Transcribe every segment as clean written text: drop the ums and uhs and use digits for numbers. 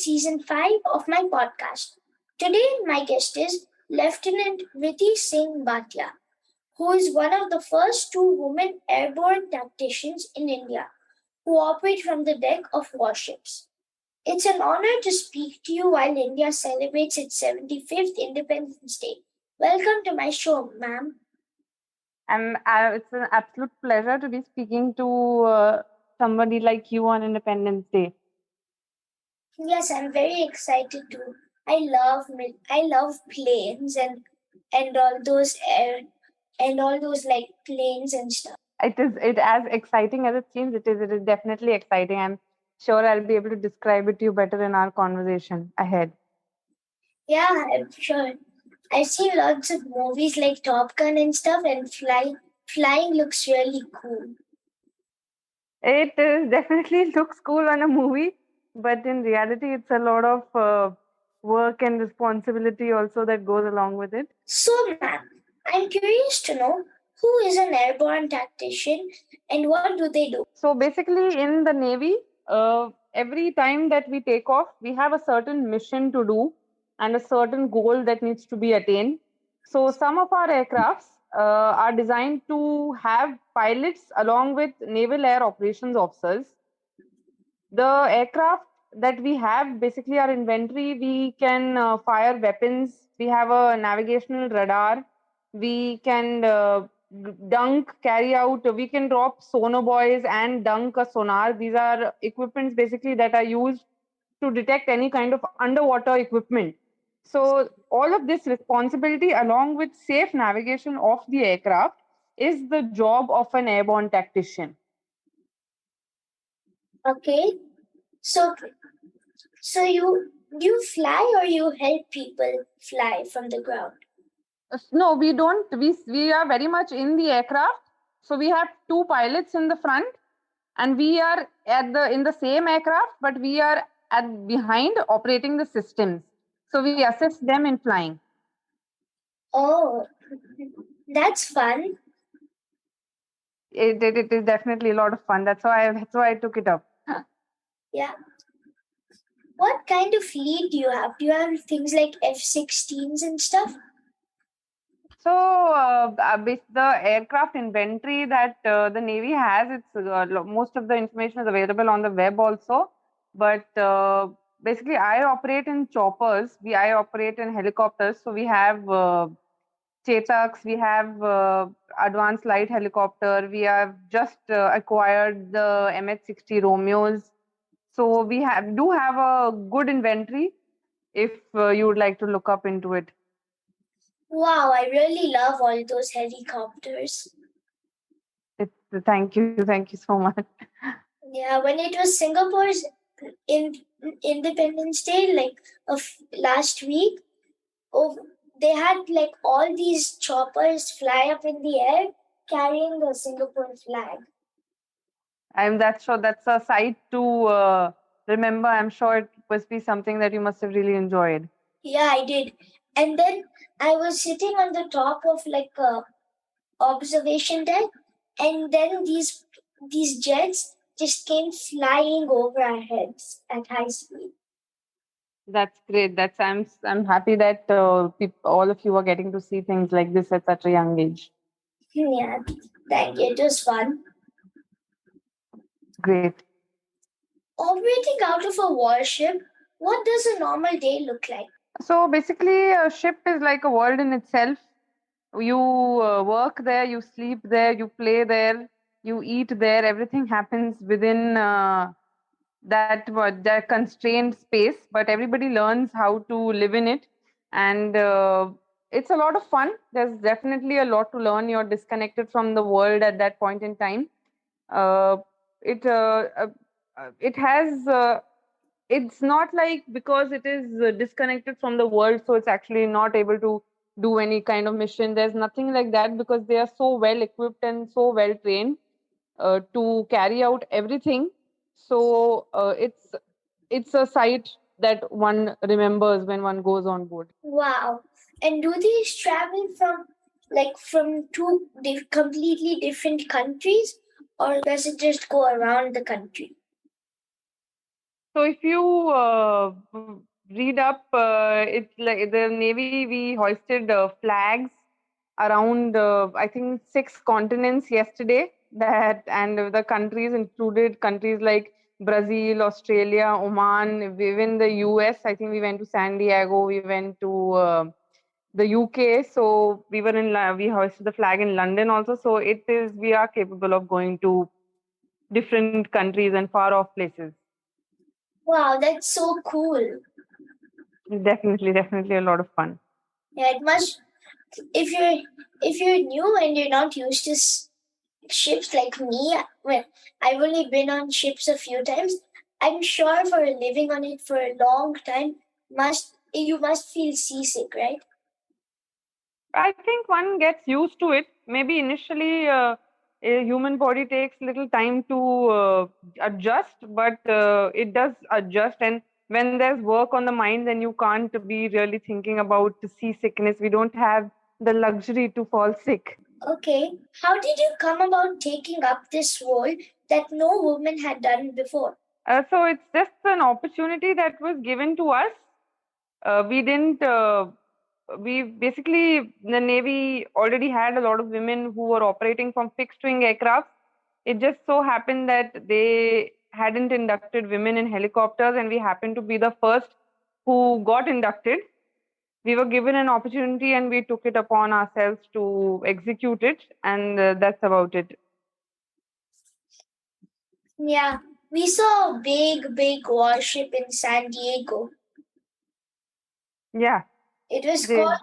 season 5 of my podcast. Today, my guest is Lieutenant Riti Singh Bhatia, who is one of the first two women airborne tacticians in India who operate from the deck of warships. It's an honor to speak to you while India celebrates its 75th Independence Day. Welcome to my show, ma'am. It's an absolute pleasure to be speaking to somebody like you on Independence Day. Yes, I'm very excited too. I love planes and all those air and all those like planes and stuff. It as exciting as it seems. It is definitely exciting. I'm sure I'll be able to describe it to you better in our conversation ahead. Yeah, I'm sure. I've seen lots of movies like Top Gun and stuff, and flying looks really cool. It is definitely looks cool on a movie, but in reality, it's a lot of work and responsibility also that goes along with it. So, ma'am, I'm curious to know who is an airborne tactician and what do they do? So basically, in the Navy, every time that we take off, we have a certain mission to do and a certain goal that needs to be attained. So some of our aircrafts are designed to have pilots along with naval air operations officers. The aircraft that we have, basically our inventory, we can fire weapons. We have a navigational radar. We can carry out, we can drop sonobuoys and dunk a sonar. These are equipments basically that are used to detect any kind of underwater equipment. So all of this responsibility along with safe navigation of the aircraft is the job of an airborne tactician. Okay, so you fly or you help people fly from the ground? No, we don't. We are very much in the aircraft. So we have two pilots in the front, and we are at the in the same aircraft, but we are at behind operating the systems. So we assist them in flying. Oh, that's fun. It is definitely a lot of fun. That's why I took it up. Yeah. What kind of fleet do you have? Do you have things like F-16s and stuff? So, the aircraft inventory that the Navy has, most of the information is available on the web also. But basically, I operate in choppers. I operate in helicopters. So we have Chetaks, we have advanced light helicopter. We have just acquired the MH-60 Romeos. So do have a good inventory if you would like to look up into it. Wow, I really love all those helicopters. Thank you so much. Yeah, when it was Singapore's in Independence Day, like last week, oh, they had like all these choppers fly up in the air carrying the Singapore flag. That's a sight to remember. I'm sure it must be something that you must have really enjoyed. Yeah, I did. And then I was sitting on the top of like a observation deck, and then these jets just came flying over our heads at high speed. That's great. I'm happy that all of you are getting to see things like this at such a young age. Yeah, thank you. It was fun. Great. Operating out of a warship, what does a normal day look like? So basically, a ship is like a world in itself. You work there, you sleep there, you play there, you eat there. Everything happens within that constrained space, but everybody learns how to live in it, and it's a lot of fun. There's definitely a lot to learn. You're disconnected from the world at that point in time. uh, it uh, uh, it has it's not like because it is disconnected from the world, so it's actually not able to do any kind of mission. There's nothing like that because they are so well equipped and so well trained to carry out everything. So it's a sight that one remembers when one goes on board. Wow. And do these travel from two completely different countries, or does it just go around the country? So if you lead up, it's like the Navy, we hoisted flags around, I think, 6 continents yesterday. That and the countries included countries like Brazil, Australia, Oman, even the US. I think we went to San Diego, we went to the UK. So we were we hoisted the flag in London also. So we are capable of going to different countries and far off places. Wow, that's so cool. Definitely, definitely a lot of fun. Yeah, it must. If you're new and you're not used to ships like me, well, I've only been on ships a few times. I'm sure for living on it for a long time, you must feel seasick, right? I think one gets used to it. Maybe initially, a human body takes little time to adjust, but it does adjust. And when there's work on the mind, then you can't be really thinking about seasickness. We don't have the luxury to fall sick. Okay, how did you come about taking up this role that no woman had done before? So it's just an opportunity that was given to us. We didn't. We basically the Navy already had a lot of women who were operating from fixed wing aircraft. It just so happened that they hadn't inducted women in helicopters, and we happened to be the first who got inducted. We were given an opportunity, and we took it upon ourselves to execute it, and that's about it. Yeah, we saw a big warship in San Diego. Yeah, It was they, called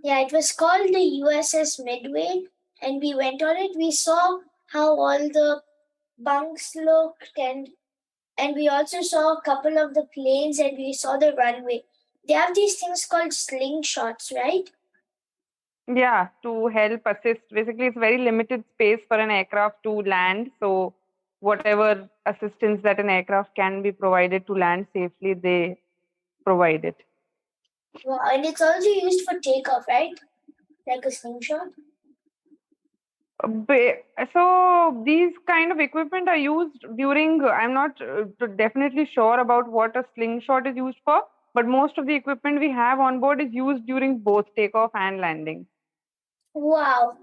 Yeah, it was called the USS Midway, and we went on it. We saw how all the bunks looked, and we also saw a couple of the planes, and we saw the runway. They have these things called slingshots, right? yeah, to help assist. Basically, it's very limited space for an aircraft to land. So, whatever assistance that an aircraft can be provided to land safely, they provide it. Wow, and it's also used for takeoff, right? Like a slingshot. So, these kind of equipment are used during. I'm not definitely sure about what a slingshot is used for, but most of the equipment we have on board is used during both takeoff and landing. Wow.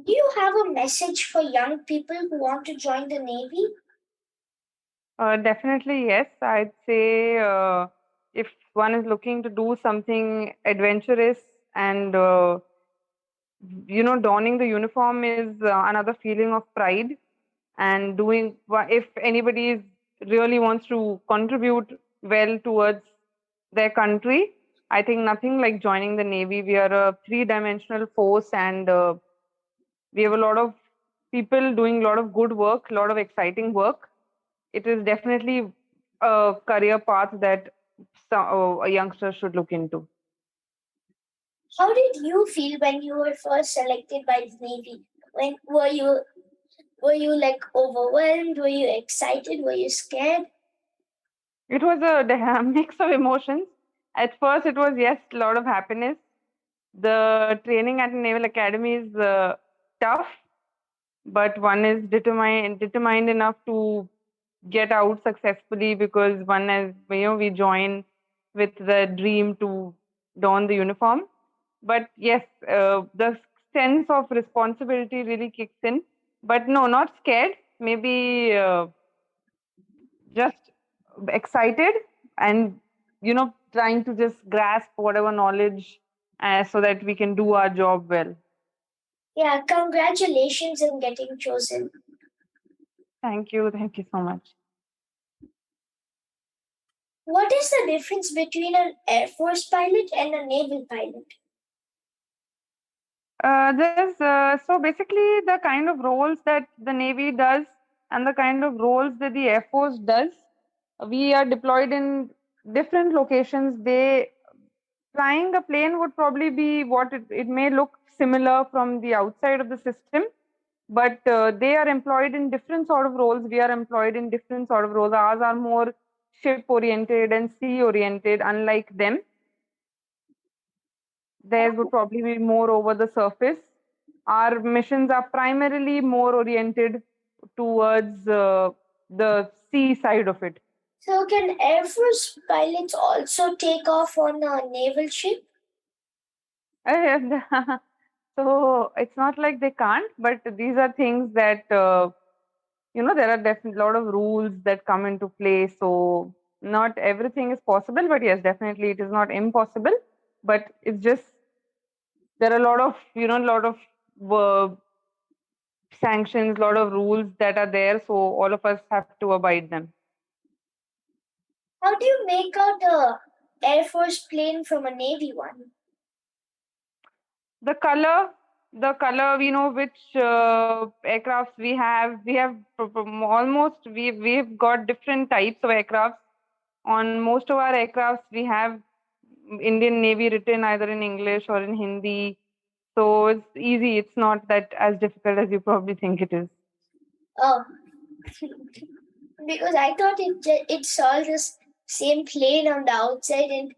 Do you have a message for young people who want to join the Navy? Definitely, yes. I'd say if one is looking to do something adventurous and donning the uniform is another feeling of pride. And if anybody really wants to contribute well towards their country, I think nothing like joining the Navy. We are a three-dimensional force, and we have a lot of people doing a lot of good work, a lot of exciting work. It is definitely a career path that a youngster should look into. How did you feel when you were first selected by the Navy? When were you like overwhelmed? Were you excited? Were you scared? It was a mix of emotions. At first, it was, yes, a lot of happiness. The training at Naval Academy is tough, but one is determined enough to get out successfully, because one is, we join with the dream to don the uniform. But yes, the sense of responsibility really kicks in. But no, not scared. Maybe just excited, and trying to just grasp whatever knowledge so that we can do our job well. Yeah, congratulations on getting chosen. Thank you so much. What is the difference between an Air Force pilot and a naval pilot? There's so basically the kind of roles that the Navy does and the kind of roles that the Air Force does. We are deployed in different locations. They Flying a plane would probably be what it may look similar from the outside of the system, but they are employed in different sort of roles. We are employed in different sort of roles. Ours are more ship oriented and sea oriented, unlike them. Theirs would probably be more over the surface. Our missions are primarily more oriented towards the sea side of it. So, can Air Force pilots also take off on a naval ship? And so it's not like they can't, but these are things that there are definitely a lot of rules that come into play. So not everything is possible, but yes, definitely it is not impossible. But it's just there are a lot of uh, sanctions, a lot of rules that are there. So all of us have to abide them. How do you make out a Air Force plane from a Navy one? The color, we know which aircrafts we have. We have almost we've got different types of aircrafts. On most of our aircrafts, we have Indian Navy written either in English or in Hindi. So it's easy. It's not that as difficult as you probably think it is. Oh, because I thought it's all the same plane on the outside and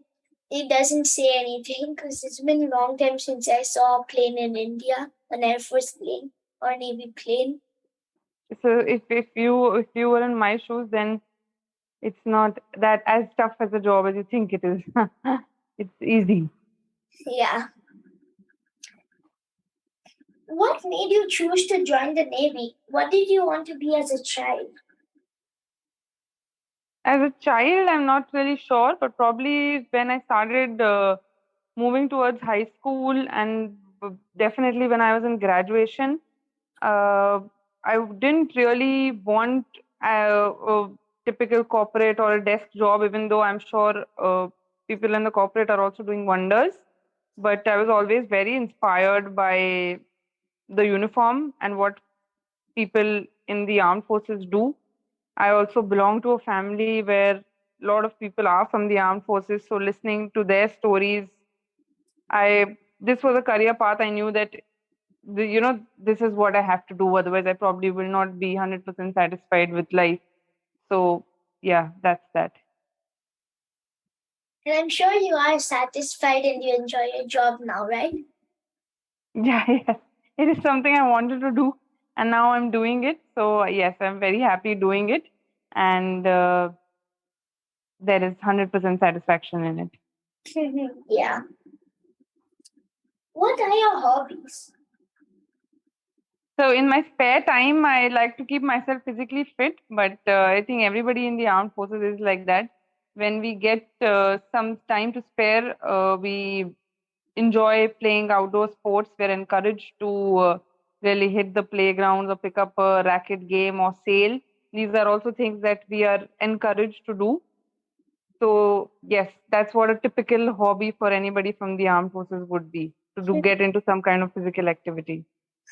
it doesn't say anything because it's been a long time since I saw a plane in India, an Air Force plane or Navy plane. So if you were in my shoes, then it's not that as tough as a job as you think it is. It's easy. Yeah. What made you choose to join the Navy? What did you want to be as a child? As a child, I'm not really sure, but probably when I started moving towards high school and definitely when I was in graduation, uh, I didn't really want a typical corporate or a desk job, even though I'm sure people in the corporate are also doing wonders. But I was always very inspired by the uniform and what people in the armed forces do. I also belong to a family where a lot of people are from the armed forces. So listening to their stories, I this was a career path. I knew that this is what I have to do. Otherwise, I probably will not be 100% satisfied with life. So yeah, that's that. And I'm sure you are satisfied and you enjoy your job now, right? Yeah, yes, it is something I wanted to do, and now I'm doing it. So yes, I'm very happy doing it, and there is 100% satisfaction in it. Yeah. What are your hobbies? So in my spare time, I like to keep myself physically fit, but I think everybody in the armed forces is like that. When we get some time to spare, we enjoy playing outdoor sports. We're encouraged to really hit the playgrounds or pick up a racket game or sail. These are also things that we are encouraged to do. So yes, that's what a typical hobby for anybody from the armed forces would be to do get into some kind of physical activity.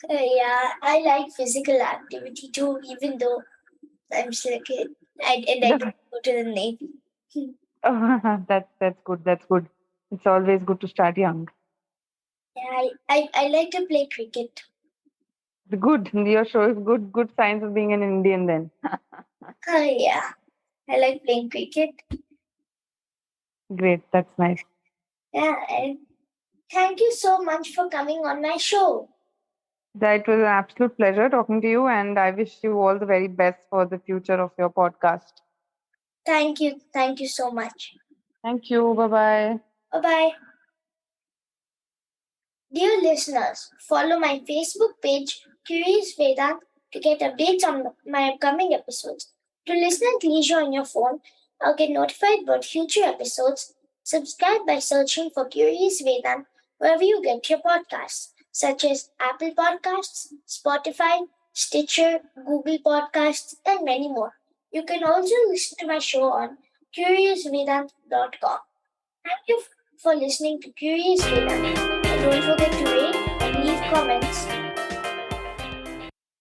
Yeah, I like physical activity too, even though I'm still a kid. And I don't go to the Navy. That's good. That's good. It's always good to start young. Yeah, I like to play cricket. Good. You're showing good signs of being an Indian then. Yeah, I like playing cricket. Great. That's nice. Yeah, and thank you so much for coming on my show. That was an absolute pleasure talking to you, and I wish you all the very best for the future of your podcast. Thank you so much. Thank you. Bye bye. Bye bye. Dear listeners, follow my Facebook page, Curious Vedant, to get updates on my upcoming episodes. To listen at leisure on your phone or get notified about future episodes, subscribe by searching for Curious Vedant wherever you get your podcasts, such as Apple Podcasts, Spotify, Stitcher, Google Podcasts, and many more. You can also listen to my show on curiousvedant.com. Thank you for listening to Curious Vedant. And don't forget to rate and leave comments.